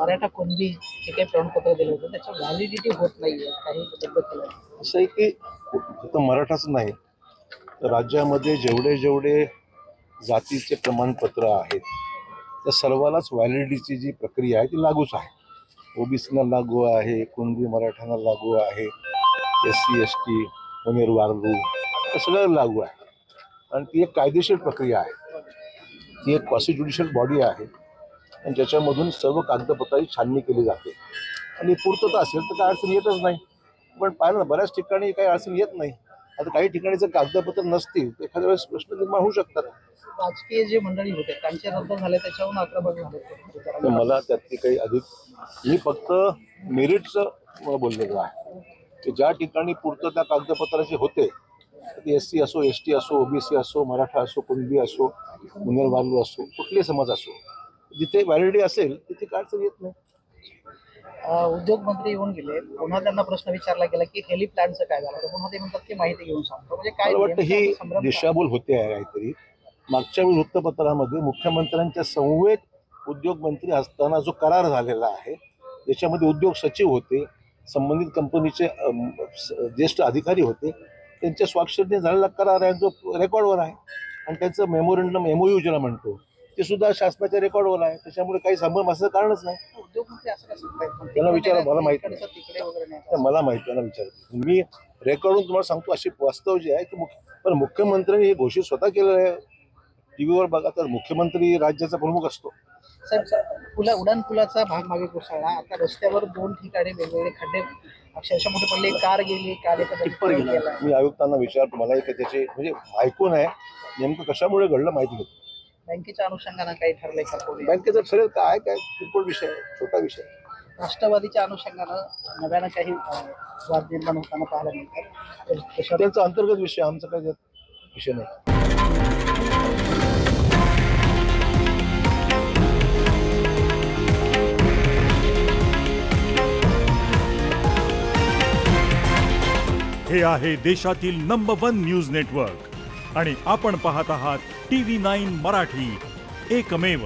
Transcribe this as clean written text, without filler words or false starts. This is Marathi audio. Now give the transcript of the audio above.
मराठा कुणबी जे काही प्रमाणपत्र दिलं होतं त्याचं व्हॅलिडिटी होत नाहीये, काही रद्द केलं. असं आहे की फक्त मराठाच नाही, तर राज्यामध्ये जेवढे जेवढे जातीचे प्रमाणपत्र आहेत त्या सर्वांनाच व्हॅलिडिटीची जी प्रक्रिया आहे ती लागूच आहे. ओबीसीना लागू आहे, कुणबी मराठ्यांना लागू आहे, SC ST पुणेर वारलू हे सगळं लागू आहे. आणि ती एक कायदेशीर प्रक्रिया आहे, ती एक कॉन्स्टिट्युशनल बॉडी आहे आणि ज्याच्यामधून सर्व कागदपत्रांची छाननी केली जाते. आणि पूर्तता असेल तर काय अडचण येतच नाही. पण पाहिलं ना, बऱ्याच ठिकाणी काही अडचण येत नाही. आता काही ठिकाणी जर कागदपत्र नसतील तर एखाद्या वेळेस प्रश्न निर्माण होऊ शकतात. राजकीय जे मंडळी होते त्यांचे रद्द झाले, त्याच्याहून आक्रमक झाले. तर मला त्यातली काही अधिक, मी फक्त मेरिटचं बोललेलो आहे की ज्या ठिकाणी पूर्तता कागदपत्राची होते, ते SC असो, ST असो, OBC असो, मराठा असो, कुणबी असो, पुणेर वारलू असो, कुठले समाज असो, जिथे व्हॅलिडिटी असेल तिथे काय अडचण येत नाही. उद्योग मंत्री येऊन गेले, पुन्हा त्यांना प्रश्न विचारला गेला की हेली प्लॅनचं काय झालं, तर पुन्हा ते म्हणतात की माहिती घेऊन सांगतो. म्हणजे काय मला वाटतं ही दिशाभूल होते आहे काहीतरी. मागच्या वेळी वृत्तपत्रामध्ये मुख्यमंत्र्यांच्या समवेत उद्योग मंत्री असताना जो करार झालेला आहे त्याच्यामध्ये उद्योग सचिव होते, संबंधित कंपनीचे ज्येष्ठ अधिकारी होते, त्यांच्या स्वाक्षरीने झालेला करार आहे जो रेकॉर्डवर आहे. आणि त्यांचं मेमोरंडम MOU ज्याला म्हणतो ते सुद्धा शासनाच्या रेकॉर्डवर आहे. त्याच्यामुळे काही संभ्रम असं कारणच नाही. उद्योग मंत्री असं कसं त्यांना विचारा, मला माहिती नाही. तिकडे वगैरे नाही. मला माहिती, त्यांना विचारतो मी. रेकॉर्डवरून तुम्हाला सांगतो अशी वास्तव जी आहे की पण मुख्यमंत्र्यांनी हे घोषित स्वतः केलेलं आहे. टीव्हीवर बघा तर मुख्यमंत्री राज्याचा प्रमुख असतो. साहेब, उडान पुलाचा भाग मागे कोसळला. आता रस्त्यावर 2 ठिकाणी वेगवेगळे खड्डे अक्षरशः मोठे पडले. कार गेली, कार टिप्पर गेला. मी आयुक्तांना विचारतो, मला एक त्याचे म्हणजे ऐकून आहे नेमकं कशामुळे घडलं माहिती घेतो. बँकेच्या अनुषंगानं काही ठरलंय का? बँकेचं ठरेल काय काय किरकोळ विषय, छोटा विषय. राष्ट्रवादीच्या अनुषंगानं नव्यानं काही वाद निर्माण होताना पाहायला मिळतात. त्यांचा अंतर्गत विषय, आमचा काही विषय नाही. हे आहे देशातील नंबर 1 न्यूज नेटवर्क आणि आपण पाहत आहात TV9 मराठी, एकमेव.